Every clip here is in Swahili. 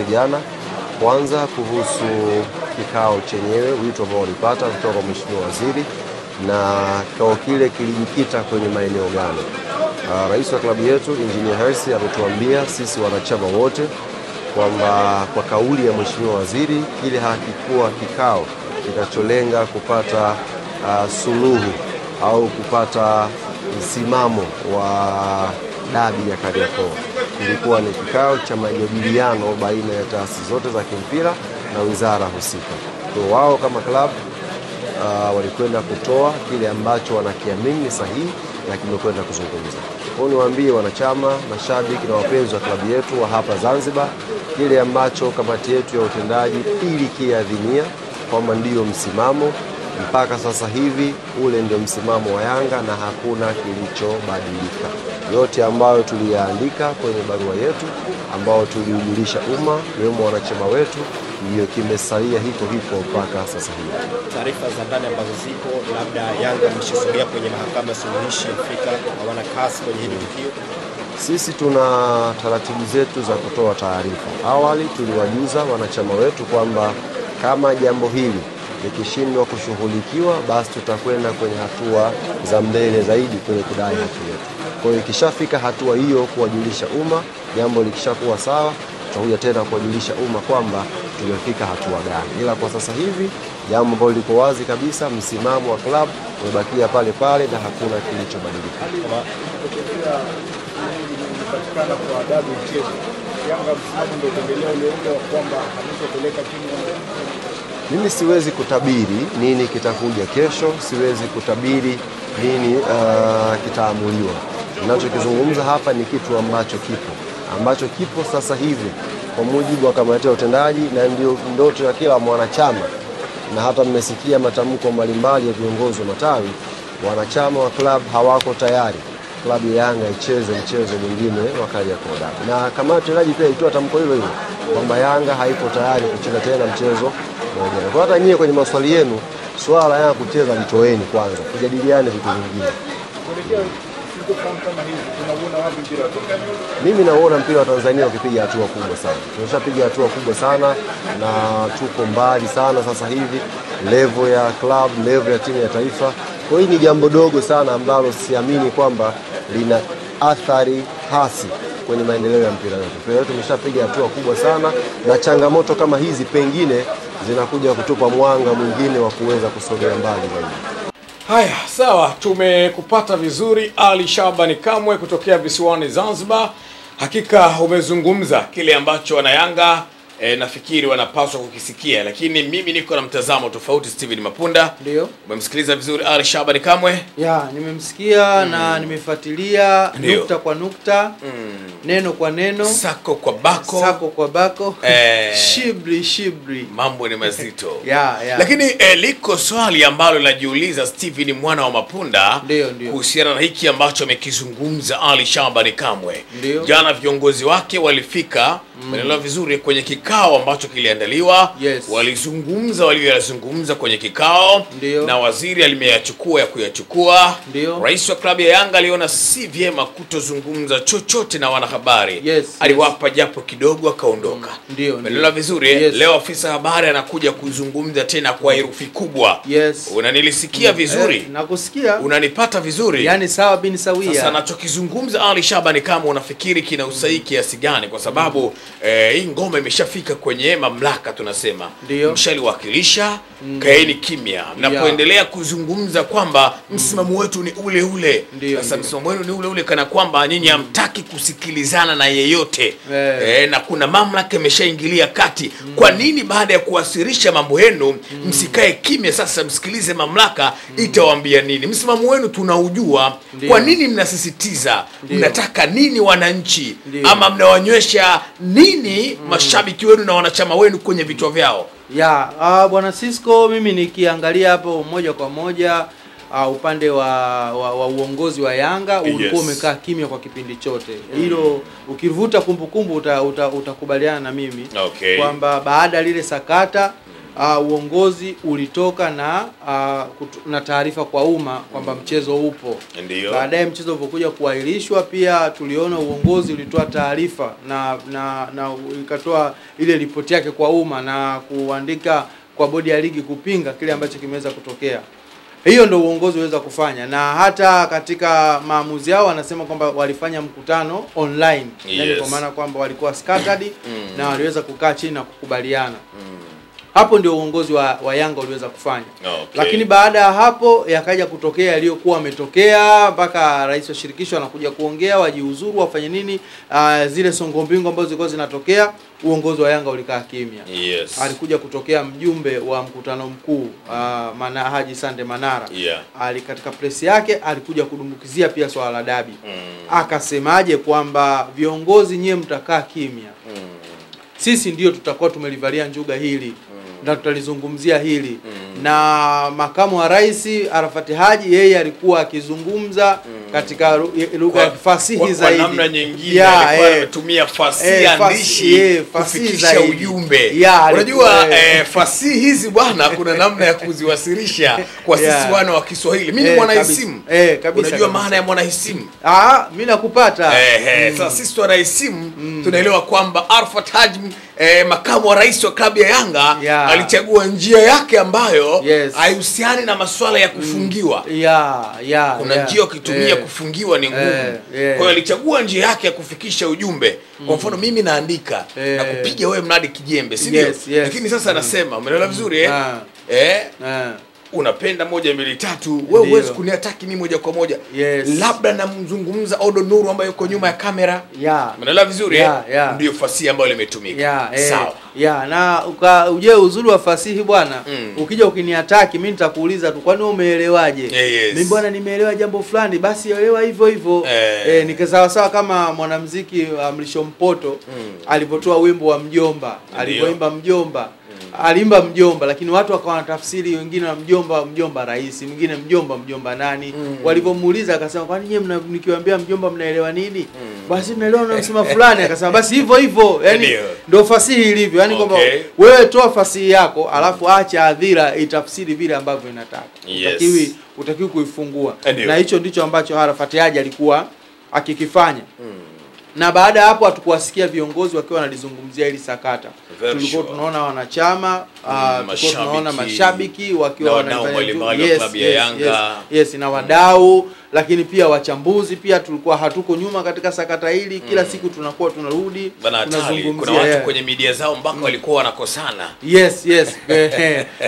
vijana, kwanza kuhusu kikao chenyewe, wito ambao walipata kutoka kwa Mheshimiwa Waziri, na kikao kile kilijikita kwenye maeneo gani. Rais wa klabu yetu Engineer Hersi ametuambia sisi wanachama wote kwamba kwa kauli ya Mheshimiwa Waziri, kile hakikuwa kikao kinacholenga kupata suluhu au kupata msimamo wa dabi ya Kariakoo. Ilikuwa ni kikao cha majadiliano baina ya taasisi zote za kimpira na wizara husika. Kwa wao kama klabu walikwenda kutoa kile ambacho wanakiamini sahihi na kimekwenda kuzungumza. Kwa niwaambie wanachama, mashabiki na wapenzi wa klabu yetu wa hapa Zanzibar, kile ambacho kamati yetu ya utendaji ilikiadhinia kwamba ndio msimamo mpaka sasa hivi, ule ndio msimamo wa Yanga na hakuna kilichobadilika. Yote ambayo tuliyaandika kwenye barua yetu ambao tuliujulisha umma wemo wanachama wetu ndio kimesalia hiko mpaka sasa hivi. Taarifa za ndani ambazo zipo, labda Yanga mshasogea kwenye mahakama ya suluhishi Afrika, hawana kasi kwenye hili tukio. Sisi tuna taratibu zetu za kutoa taarifa. Awali tuliwajuza wanachama wetu kwamba kama jambo hili likishindwa kushughulikiwa, basi tutakwenda kwenye hatua za mbele zaidi kwenye kudai haki yetu. Kwa hiyo ikishafika hatua hiyo kuwajulisha umma, jambo likishakuwa sawa, tutakuja tena kuwajulisha umma kwamba tumefika hatua gani. Ila kwa sasa hivi jambo ambalo liko wazi kabisa, msimamo wa klabu umebakia pale pale na hakuna kilichobadilika. Kupatikana kwa adabu mchezo, Yanga msimamo ndio kuendelea ule wa kwamba hamtopeleka timu. Mimi siwezi kutabiri nini kitakuja kesho, siwezi kutabiri nini kitaamuliwa. Ninachokizungumza hapa ni kitu ambacho kipo sasa hivi kwa mujibu wa kamati ya utendaji, na ndio ndoto ya kila mwanachama, na hata mmesikia matamko mbalimbali ya viongozi wa matawi. Wanachama wa club hawako tayari klabu ya Yanga icheze mchezo mwingine wa Kariakoo Derby, na kamati ya utendaji pia ilitoa tamko hilo kwamba Yanga haipo tayari kucheza tena mchezo mwingine. Kwa hata nyie kwenye maswali yenu, swala la Yanga kucheza litoeni kwanza, tujadiliane vitu vingine. Mimi naona mpira wa Tanzania ukipiga hatua kubwa sana. Tumeshapiga hatua kubwa sana na tuko mbali sana sasa hivi, level ya club, level ya timu ya taifa. Kwa hiyo ni jambo dogo sana ambalo siamini kwamba lina athari hasi kwenye maendeleo ya mpira wetu. Mpira wetu tumeshapiga hatua kubwa sana, na changamoto kama hizi pengine zinakuja kutupa mwanga mwingine wa kuweza kusogea mbali zaidi. Haya, sawa, tumekupata vizuri Ali Shabani Kamwe kutokea visiwani Zanzibar. Hakika umezungumza kile ambacho wana Yanga nafikiri wanapaswa kukisikia, lakini mimi niko na mtazamo tofauti. Steven Mapunda, ndio umemsikiliza vizuri Ali Shabani Kamwe? Ya, nimemsikia na nimefuatilia nukta kwa nukta, neno kwa neno, sako kwa bako, shibri. Mambo ni mazito. ya. Lakini liko swali ambalo linajiuliza Steven mwana wa Mapunda, kuhusiana na hiki ambacho amekizungumza Ali Shabani Kamwe. Jana viongozi wake walifika maneno vizuri kwenye kikao ambacho kiliandaliwa. Walizungumza waliyozungumza kwenye kikao. Na waziri alimeyachukua ya kuyachukua. Rais wa klabu ya Yanga aliona si vyema kutozungumza chochote na wanahabari. Aliwapa japo kidogo akaondoka. Maneno vizuri. Leo afisa habari anakuja kuzungumza tena kwa herufi kubwa. Unanilisikia vizuri? Nakusikia. Unanipata vizuri? Yani sawa bin sawia. Sasa anachokizungumza Ali Shabani kama unafikiri kina usahihi kiasi gani? Kwa sababu hii ngoma imeshafika kwenye mamlaka, tunasema mshaliwakilisha, kaeni kimya. Mnapoendelea kuzungumza kwamba msimamo wetu ni ule ule, sasa msimamo wenu ni ule ule kana kwamba nyinyi hamtaki kusikilizana na yeyote. Na kuna mamlaka imeshaingilia kati. Kwa nini baada ya kuwasilisha mambo yenu msikae kimya sasa msikilize mamlaka itawaambia nini? Msimamo wenu tunaujua. Kwa nini mnasisitiza? Mnataka nini wananchi? Ama mnawanywesha nini mashabiki wenu na wanachama wenu kwenye vichwa vyao? Bwana Cisco, mimi nikiangalia hapo moja kwa moja upande wa uongozi wa Yanga ulikuwa umekaa kimya kwa kipindi chote. Hilo ukivuta kumbukumbu utakubaliana na mimi kwamba baada lile sakata uongozi ulitoka na taarifa kwa umma kwamba mchezo upo. Ndio. Baadaye mchezo ulipokuja kuahirishwa pia tuliona uongozi ulitoa taarifa na ikatoa ile ripoti yake kwa umma na kuandika kwa bodi ya ligi kupinga kile ambacho kimeweza kutokea. Hiyo ndio uongozi uweza kufanya, na hata katika maamuzi yao wanasema kwamba walifanya mkutano online. Yani kwa maana kwamba walikuwa scattered na waliweza kukaa chini na kukubaliana. Hapo ndio uongozi wa Yanga uliweza kufanya. Lakini baada ya hapo yakaja kutokea yaliyokuwa yametokea, mpaka rais wa shirikisho anakuja kuongea wajiuzuru wafanye nini, zile songo mbingo ambazo zilikuwa zinatokea, uongozi wa Yanga ulikaa kimya. Alikuja kutokea mjumbe wa mkutano mkuu Haji Sande Manara. Katika press yake alikuja kudumbukizia pia swala la dabi. Akasemaje kwamba viongozi nyewe mtakaa kimya. Sisi ndio tutakuwa tumelivalia njuga hili. Na tutalizungumzia hili. Na makamu wa rais Arafat Haji yeye alikuwa akizungumza katika lugha ya fasihi zaidi. Kwa namna nyingine alikuwa anatumia fasihi andishi kufikisha ujumbe. Unajua fasihi hizi bwana kuna namna ya kuziwasilisha kwa sisi wana wa Kiswahili. Mimi ni mwanaisimu. Unajua maana ya mwanaisimu? Mimi nakupata. Sasa sisi wanaisimu tunaelewa kwamba Arafat Haji makamu wa rais wa klabu ya Yanga alichagua njia yake ambayo haihusiani na masuala ya kufungiwa. Kuna njia ukitumia kufungiwa ni ngumu. Kwa hiyo alichagua njia yake ya kufikisha ujumbe. Kwa mfano mimi naandika na kupiga wewe mnadi kijembe, si ndio? Lakini sasa anasema, umeelewa vizuri unapenda 1 2 3, wewe huwezi kuniataki mimi moja kwa moja. Labda namzungumza Odo Nuru ambaye yuko nyuma ya kamera. Umeelewa vizuri ndio fasihi ambayo limetumika. Sawa. Na uje uzuri wa fasihi bwana, ukija ukiniataki mimi nitakuuliza tu kwani umeelewaje? Mimi bwana nimeelewa jambo fulani, basi elewa hivyo hivyo. Ni sawa kama mwanamuziki Mlisho Mpoto alipotoa wimbo wa Mjomba, alipoimba Mjomba. Alimba mjomba, lakini watu wakawa wanatafsiri, wengine mjomba rais, mwingine mjomba nani. Walipomuuliza akasema kwani nyinyi nikiwaambia mjomba mnaelewa nini? Basi mnaelewa unasema fulani. Akasema basi hivyo hivyo. Yani ndio fasihi ilivyo. Yani kwamba wewe toa fasihi yako alafu acha hadhira itafsiri vile ambavyo inataka. Utakiwi kuifungua. Na hicho ndicho ambacho Arafat Haji alikuwa akikifanya. Na baada hapo hatukuwasikia viongozi wakiwa wanalizungumzia hili sakata. Tulikuwa tunaona wanachama, tulikuwa tunaona mashabiki wakiwa wanafanya klabu ya Yanga. Na wadau, lakini pia wachambuzi pia tulikuwa hatuko nyuma katika sakata hili. Kila siku tunakuwa tunarudi tunazungumzia. Kuna watu kwenye media zao mpaka walikuwa wanakosana.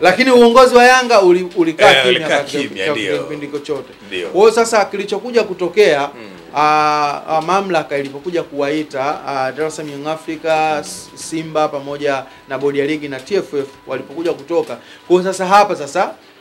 Lakini uongozi wa Yanga ulikaa kimya katika kipindi chote. Kwa hiyo sasa kilichokuja kutokea mamlaka ilipokuja kuwaita Dar es Salaam Young Africa, Simba pamoja na bodi ya ligi na TFF walipokuja kutoka. Kwa sasa hapa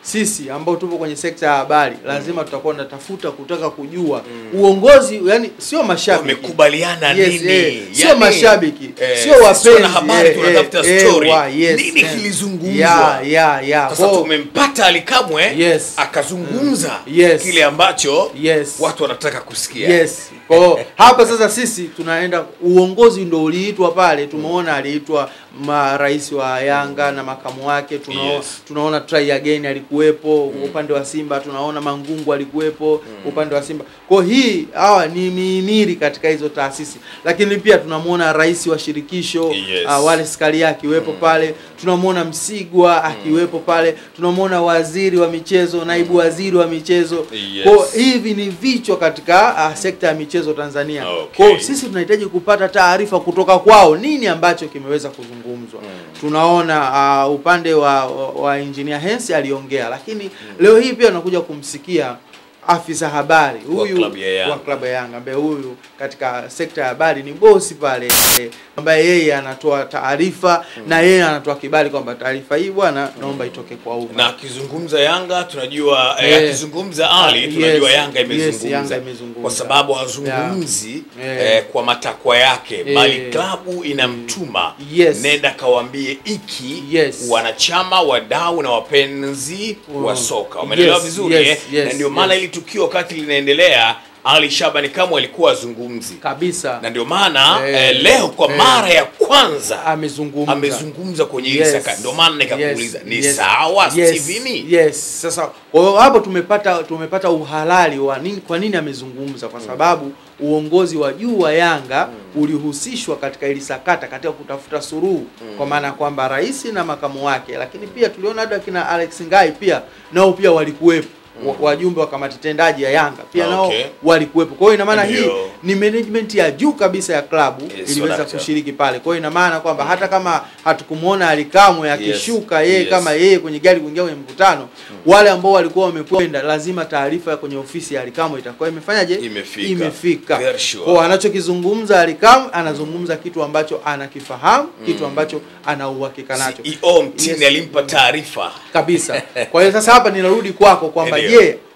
sisi ambao tupo kwenye sekta ya habari lazima tutakuwa tunatafuta kutaka kujua uongozi, yani sio mashabiki wamekubaliana nini, sio mashabiki, sio wapenzi na habari, tunatafuta story nini kilizungumzwa. Sasa tumempata Alikamwe akazungumza kile ambacho watu wanataka kusikia. Kwa hapa sasa sisi tunaenda, uongozi ndio uliitwa pale. Tumeona aliitwa rais wa Yanga na makamu wake, tunaona try again alikuwepo upande wa Simba, tunaona Mangungu alikuwepo upande wa Simba. Kwa hii hawa ni mihimili katika hizo taasisi, lakini pia tunamuona rais wa shirikisho wale Skalia akiwepo pale, tunamuona Msigwa akiwepo pale, tunamuona waziri wa michezo, naibu waziri wa michezo. Kwa hivi ni vichwa katika sekta ya michezo Tanzania. Kwa sisi tunahitaji kupata taarifa kutoka kwao nini ambacho kimeweza kuzungumzwa. Tunaona upande wa engineer Hensi aliongea, lakini leo hii pia tunakuja kumsikia afisa habari huyu wa klabu ya Yanga ambaye huyu katika sekta ya habari ni bosi pale, ambaye yeye anatoa taarifa na yeye anatoa kibali kwamba taarifa hii bwana naomba itoke kwa umma. Na akizungumza Yanga tunajua akizungumza Ali tunajua Yanga imezungumza kwa sababu hazungumzi kwa matakwa yake, bali klabu inamtuma nenda kawaambie iki wanachama, wadau na wapenzi wa soka. Umeelewa vizuri? Na ndio maana ili tukio wakati linaendelea Ali Shabani Kamwe alikuwa azungumzi kabisa, na ndio maana leo kwa mara ya kwanza amezungumza kwenye hili sakata. Ndio maana nikakuuliza ni sawa Steven? Yes. Sasa kwa hiyo hapo tumepata uhalali wa nini, kwa nini amezungumza, kwa sababu uongozi wa juu wa Yanga ulihusishwa katika hili sakata, katika kutafuta suluhu, kwa maana kwamba rais na makamu wake, lakini pia tuliona hata kina Alex Ngai pia nao pia walikuwepo. Wajumbe wa kamati tendaji ya Yanga pia nao walikuwepo. Kwa hiyo ina maana hii ni management ya juu kabisa ya klabu iliweza kushiriki pale. Kwa hiyo ina maana kwamba hata kama hatukumuona Ali Kamwe akishuka yeye kama yeye kwenye gari kuingia kwenye mkutano, wale ambao walikuwa wamekwenda, lazima taarifa kwenye ofisi ya Ali Kamwe itakuwa imefanyaje? Imefika. Kwa anachokizungumza Ali Kamwe, anazungumza kitu ambacho anakifahamu, kitu ambacho ana uhakika nacho. CEO mtini alimpa taarifa kabisa. Kwa hiyo sasa hapa ninarudi kwako kwamba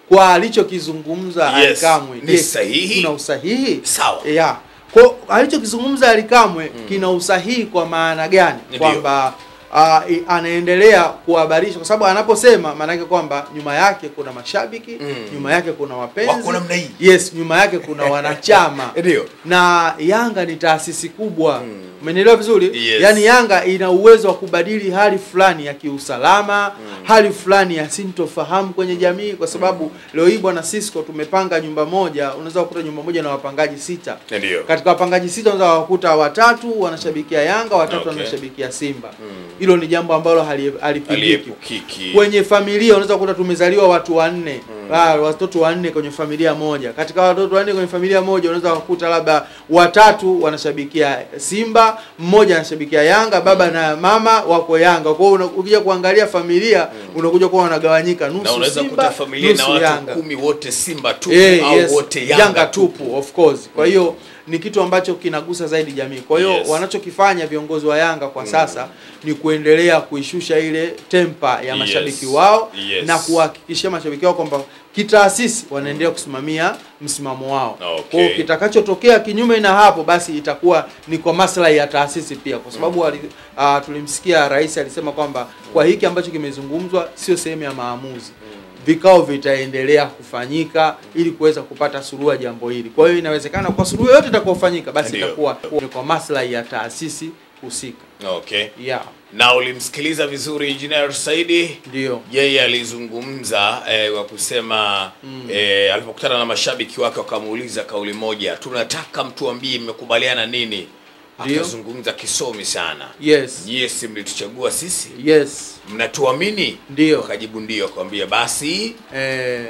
kwa alichokizungumza Ali Kamwe ni sahihi? Kuna usahihi? Sawa. Kwa alichokizungumza Ali Kamwe kina usahihi kwa maana gani? Kwamba anaendelea kuhabarisha, kwa sababu anaposema maana yake kwamba nyuma yake kuna mashabiki, nyuma yake kuna wapenzi, nyuma yake kuna wanachama. Na Yanga ni taasisi kubwa. Umeelewa vizuri? Yaani Yanga ina uwezo wa kubadili hali fulani ya kiusalama, hali fulani ya sintofahamu kwenye jamii, kwa sababu leo hii bwana Cisco tumepanga nyumba moja, unaweza kukuta nyumba moja na wapangaji 6. Katika wapangaji 6 unaweza kukuta 3 wanashabikia Yanga, 3 wanashabikia Simba. Hilo ni jambo ambalo halipigiki. Kwenye familia unaweza kukuta tumezaliwa watu 4, watoto 4 kwenye familia moja. Katika watoto 4 kwenye familia moja unaweza kukuta labda 3 wanashabikia Simba, mmoja anashabikia Yanga, baba na mama wako Yanga. Kwa hiyo ukija kuangalia familia unakuja kuwa wanagawanyika, nusu Simba, familia na watu 10 wote Simba tu au wote Yanga tupu, of course. Kwa hiyo ni kitu ambacho kinagusa zaidi jamii. Kwa hiyo wanachokifanya viongozi wa Yanga kwa sasa ni kuendelea kuishusha ile tempa ya mashabiki wao na kuhakikishia mashabiki wao kwamba kitaasisi wanaendelea kusimamia msimamo wao. Kwa hiyo kitakachotokea kinyume na hapo basi itakuwa ni kwa maslahi ya taasisi pia, kwa sababu tulimsikia rais alisema kwamba kwa hiki ambacho kimezungumzwa sio sehemu ya maamuzi. Vikao vitaendelea kufanyika ili kuweza kupata suluhu ya jambo hili. Kwa hiyo inawezekana kwa suluhu yote itakayofanyika basi itakuwa kwa maslahi ya taasisi husika. Na ulimsikiliza vizuri Engineer Saidi? Ndio. Yeye alizungumza kwa kusema alipokutana na mashabiki wake wakamuuliza kauli moja, tunataka mtuambie mmekubaliana nini? Akazungumza kisomi sana. Yes, mlituchagua sisi? Mnatuamini? Ndio. Akajibu ndio, akamwambia basi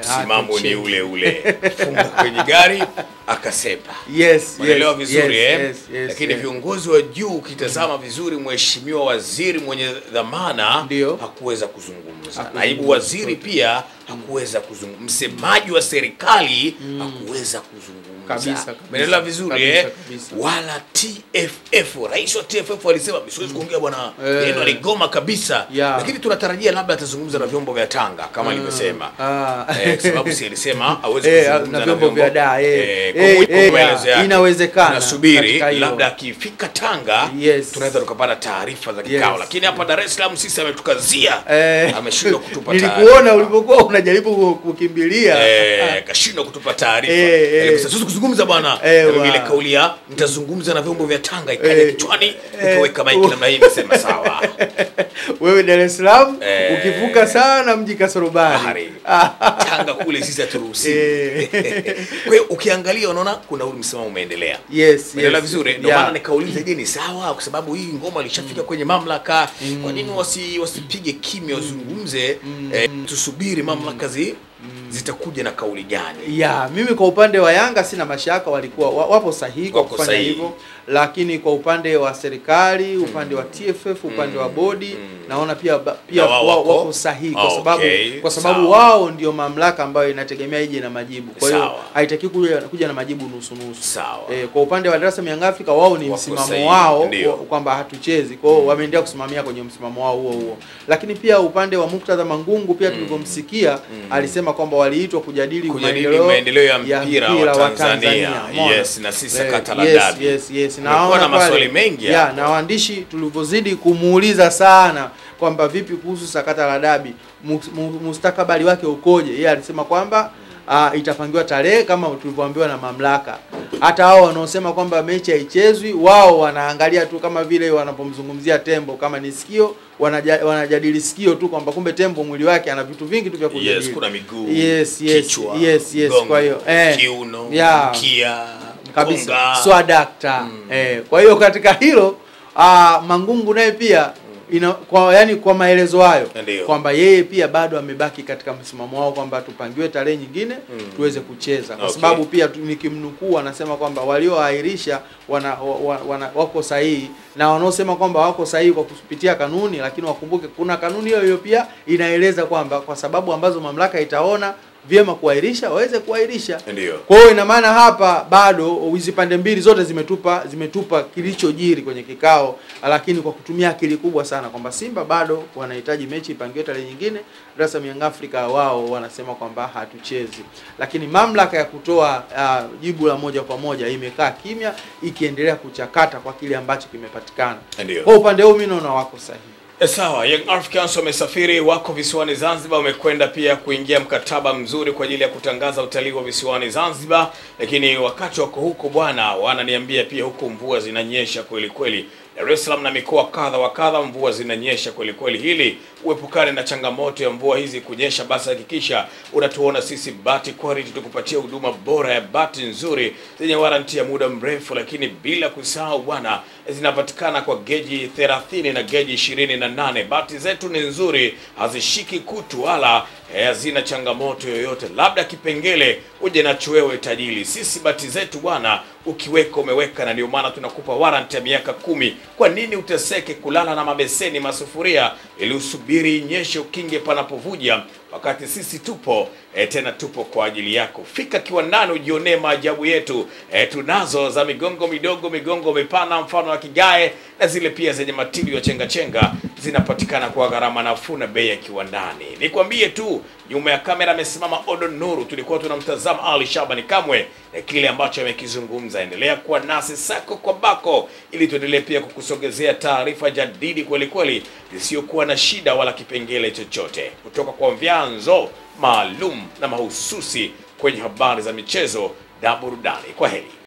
msimamo ni ule ule. Funga kwenye gari akasepa. Unaelewa vizuri lakini viongozi wa juu ukitazama vizuri, mheshimiwa waziri mwenye dhamana hakuweza kuzungumza. Naibu waziri pia hakuweza kuzungumza. Msemaji wa serikali hakuweza kuzungumza. Umeelewa vizuri wala TFF, rais wa TFF alisema siwezi kuongea bwana, yeye aligoma kabisa. Lakini tunatarajia labda atazungumza na vyombo vya Tanga kama alivyosema. Sababu si alisema hawezi kuzungumza na vyombo vya inawezekana. Nasubiri labda akifika Tanga tunaweza tukapata taarifa za kikao. Lakini hapa Dar es Salaam sisi ametukazia, ameshindwa kutupa taarifa. Nilikuona ulipokuwa unajaribu kukimbilia, akashindwa kutupa taarifa. Alisema kuzungumza bwana, ile kauli ya mtazungumza na vyombo vya Tanga ikaja kichwani, ukaweka mic namna hii, nasema sawa. Wewe Dar es Salaam ukivuka sana mji kasoro bahari. Tanga kule sisi haturuhusi. Kwa hiyo ukiangalia unaona kuna ule msimamo umeendelea. Unaelewa vizuri? Ndio maana nikauliza, je, ni sawa? Kwa sababu hii ngoma ilishafika kwenye mamlaka, kwa nini wasipige kimya, wazungumze, tusubiri mamlaka zitakuja na kauli gani? Mimi kwa upande wa Yanga sina mashaka, walikuwa wapo sahihi kwa kufanya hivyo. Lakini kwa upande wa serikali, upande wa TFF, upande wa bodi, naona pia wako sahihi kwa sababu wao ndio mamlaka ambayo inategemea ije na majibu. Kwa hiyo haitaki kuja na majibu nusu nusu. Kwa upande wa Dar es Salaam Young Africa, wao ni msimamo wao kwamba hatuchezi. Kwa hiyo wameendelea kusimamia kwenye msimamo wao huo. Lakini pia upande wa Muktadha Mangungu pia tulivyomsikia alisema kwamba waliitwa kujadili maendeleo ya mpira wa Tanzania. Na sisi sakata la dabi. Naona maswali mengi na waandishi tulivyozidi kumuuliza sana kwamba vipi kuhusu sakata la dabi, mustakabali wake ukoje, yeye alisema kwamba itapangiwa tarehe kama tulivyoambiwa na mamlaka. Hata hao wanaosema kwamba mechi haichezwi, wao wanaangalia tu kama vile wanapomzungumzia tembo kama ni sikio, wanajadili sikio tu, kwamba kumbe tembo mwili wake ana vitu vingi tu vya kujadili. Yes, kuna miguu, kichwa, gongo, kwa hiyo kiuno, mkia, kabisa, swadakta. Kwa hiyo katika hilo Mangungu naye pia kwa maelezo hayo kwamba yeye pia bado amebaki katika msimamo wao kwamba tupangiwe tarehe nyingine tuweze kucheza, kwa sababu pia nikimnukuu anasema kwamba walioahirisha wako sahihi, na wanaosema kwamba wako sahihi kwa kupitia kanuni, lakini wakumbuke kuna kanuni hiyo pia inaeleza kwamba kwa sababu ambazo mamlaka itaona vyema kuahirisha waweze kuahirisha. Kwa hiyo ina maana hapa bado hizo pande mbili zote zimetupa kilichojiri kwenye kikao, lakini kwa kutumia akili kubwa sana kwamba Simba bado wanahitaji mechi ipangiwe tarehe nyingine. Dar es Salaam Young Africa wao wanasema kwamba hatuchezi, lakini mamlaka ya kutoa jibu la moja kwa moja imekaa kimya ikiendelea kuchakata kwa kile ambacho kimepatikana. Kwa upande huu mimi naona wako sahihi. Sawa, Young Africans wamesafiri, wako visiwani Zanzibar, wamekwenda pia kuingia mkataba mzuri kwa ajili ya kutangaza utalii wa visiwani Zanzibar, lakini wakati wako huko bwana, wananiambia pia huko mvua zinanyesha kweli kweli. Dar es Salaam na mikoa kadha wa kadha mvua zinanyesha kweli kweli. Hili uepukane na changamoto ya mvua hizi kunyesha, basi hakikisha unatuona sisi Bati Quality tukupatia huduma bora ya bati nzuri zenye warranty ya muda mrefu, lakini bila kusahau bwana, zinapatikana kwa geji 30 na geji 28. Bati zetu ni nzuri, hazishiki kutu wala hazina changamoto yoyote, labda kipengele uje nacho wewe tajiri. Sisi bati zetu bwana, ukiweka umeweka, na ndio maana tunakupa warranty ya miaka 10. Kwa nini uteseke kulala na mabeseni masufuria ili usubiri inyeshe ukinge panapovuja, wakati sisi tupo tena tupo kwa ajili yako. Fika kiwandani ujionee maajabu yetu. Tunazo za migongo midogo, migongo mipana mfano wa kigae, na zile pia zenye matili ya chenga chenga zinapatikana kwa gharama nafuu na bei ya kiwandani. Nikwambie tu, nyuma ya kamera amesimama Odo Nuru, tulikuwa tunamtazama Ali Shabani Kamwe na kile ambacho amekizungumza. Endelea kuwa nasi sako kwa bako ili tuendelee pia kukusogezea taarifa jadidi kweli kweli zisizokuwa na shida wala kipengele chochote, kutoka kwa vyanzo maalum na mahususi kwenye habari za michezo na burudani. Kwa heri.